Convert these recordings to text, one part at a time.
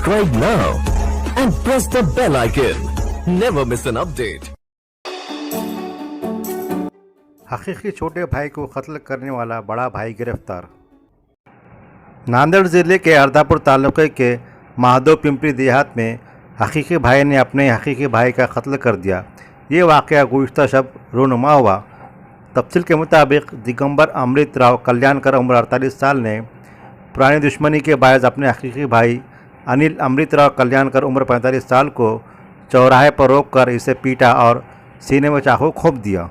Subscribe now and press the bell icon. Never miss an update. हकीकी छोटे भाई को कत्ल करने वाला बड़ा भाई गिरफ्तार। नांदेड़ ज़िले के अर्दापुर तालुके के महादेव पिंपरी देहात में हकीकी भाई ने अपने हकीकी भाई का कत्ल कर दिया। ये वाक़या गुज़िश्ता शब रोनुमा हुआ। तफसील के मुताबिक दिगंबर अमृत राव कल्याणकर उम्र 48 साल ने पुरानी दुश्मनी के बायस अपने हकीकी भाई अनिल अमृत राव कल्याणकर उम्र 45 साल को चौराहे पर रोककर इसे पीटा और सीने में चाकू घोंप दिया।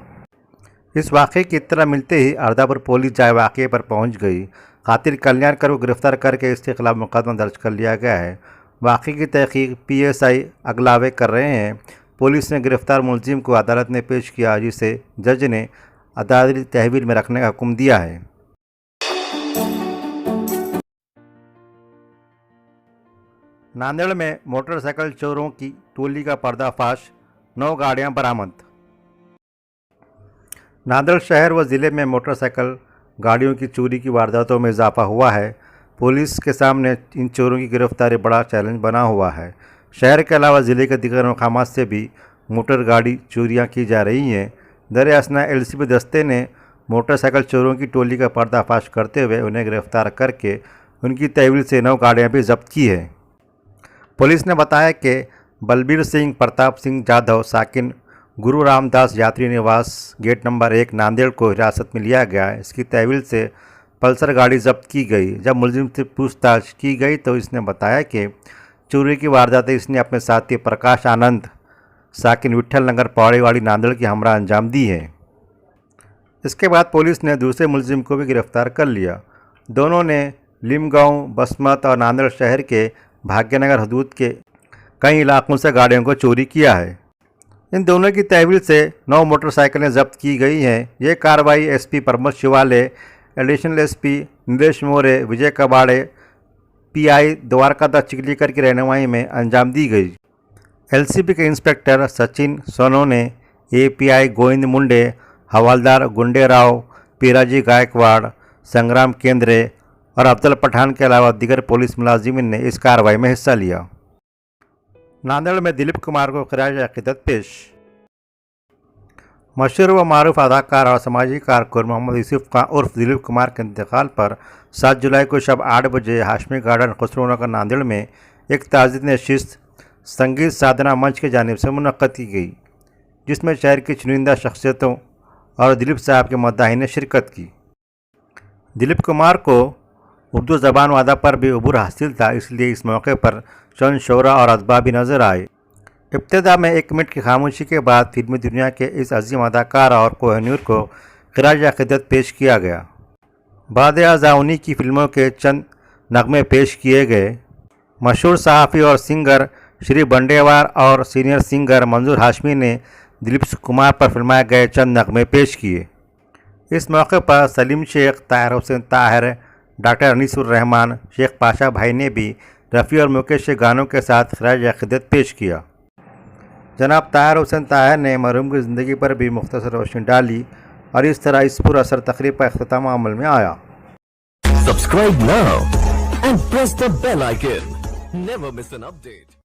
इस वाक़े की इत्तला मिलते ही अर्दापुर पुलिस जाए वाक़े पर पहुंच गई। कातिल कल्याणकर को गिरफ्तार करके इसके खिलाफ मुकदमा दर्ज कर लिया गया है। वाक़े की तहकीक PSI अगलावे कर रहे हैं। पुलिस ने गिरफ्तार मुलजिम को अदालत में पेश किया, जिसे जज ने अदालती तहवील में रखने का हुक्म दिया है। नांदेड़ में मोटरसाइकिल चोरों की टोली का पर्दाफाश, 9 गाड़ियां बरामद। नांदेड़ शहर व ज़िले में मोटरसाइकिल गाड़ियों की चोरी की वारदातों में इजाफा हुआ है। पुलिस के सामने इन चोरों की गिरफ्तारी बड़ा चैलेंज बना हुआ है। शहर के अलावा ज़िले के दीगर मकामात से भी मोटर गाड़ी चोरियां की जा रही हैं। दर-ए-असना LCB दस्ते ने मोटरसाइकिल चोरों की टोली का पर्दाफाश करते हुए उन्हें गिरफ्तार करके उनकी तहवील से 9 गाड़ियाँ भी जब्त की है। पुलिस ने बताया कि बलबीर सिंह, प्रताप सिंह जाधव, साकिन गुरु रामदास यात्री निवास गेट नंबर 1 नांदेड़ को हिरासत में लिया गया। इसकी तहवील से पल्सर गाड़ी जब्त की गई। जब मुलजिम से पूछताछ की गई तो इसने बताया कि चोरी की वारदातें इसने अपने साथी प्रकाश आनंद, साकिन विट्ठल नगर पौड़ीवाड़ी नांदेड़ की हमरा अंजाम दी है। इसके बाद पुलिस ने दूसरे मुलजिम को भी गिरफ्तार कर लिया। दोनों ने लिमगांव, बसमत और नांदेड़ शहर के भाग्यनगर हदूद के कई इलाकों से गाड़ियों को चोरी किया है। इन दोनों की तहवील से 9 मोटरसाइकिलें जब्त की गई हैं। ये कार्रवाई SP प्रमोद शिवाले, एडिशनल SP निदेश मोरे, विजय कबाड़े, PI द्वारकादास चिखलीकर की रहनुमाई में अंजाम दी गई। LCB के इंस्पेक्टर सचिन सोनोने, API गोविंद मुंडे, हवालदार गुंडे राव, पीराजी गायकवाड़, संग्राम केंद्रे और अफजल पठान के अलावा दीगर पुलिस मुलाजिमीन ने इस कार्रवाई में हिस्सा लिया। नांदेड़ में दिलीप कुमार को खराज अकीदत पेश। मशहूर व मारूफ अदाकार और समाजी कारकुन मोहम्मद यूसुफ खां उर्फ दिलीप कुमार के इंतकाल पर 7 जुलाई को शब 8 बजे हाशमी गार्डन खुसरोनगर नांदेड़ में एक ताज़ियत नशिस्त संगीत साधना मंच की जानिब से मुनक्कद की गई, जिसमें शहर की चुनिंदा शख्सियतों और दिलीप साहब के मद्दाहीन ने शिरकत की। दिलीप कुमार को उर्दू ज़बान व अदब पर भी उबूर हासिल था, इसलिए इस मौके पर चंद शोरा और अदबा भी नज़र आए। इब्तिदा में 1 मिनट की खामोशी के बाद फिल्मी दुनिया के इस अजीम अदाकार और कोहिनूर को खराज अकीदत पेश किया गया। बाद-ए-अज़ा उन्हीं की फिल्मों के चंद नगमे पेश किए गए। मशहूर सहाफ़ी और सिंगर श्री बंडेवार और सीनियर सिंगर मंजूर हाशमी ने दिलीप कुमार पर फिल्माए गए चंद नगमे पेश किए। इस मौके पर सलीम शेख, ताहिर हुसैन ताहिर, डॉक्टर अनीसुर रहमान, शेख पाशा भाई ने भी रफ़ी और मुकेश के गानों के साथ खराज अकीदत पेश किया। जनाब ताहिर हुसैन ताहिर ने मरहूम की ज़िंदगी पर भी मुख्तसर रोशनी डाली और इस तरह इस पुरअसर तकरीब का इख्तिताम अमल में आया। Subscribe now and press the bell icon. Never miss an update.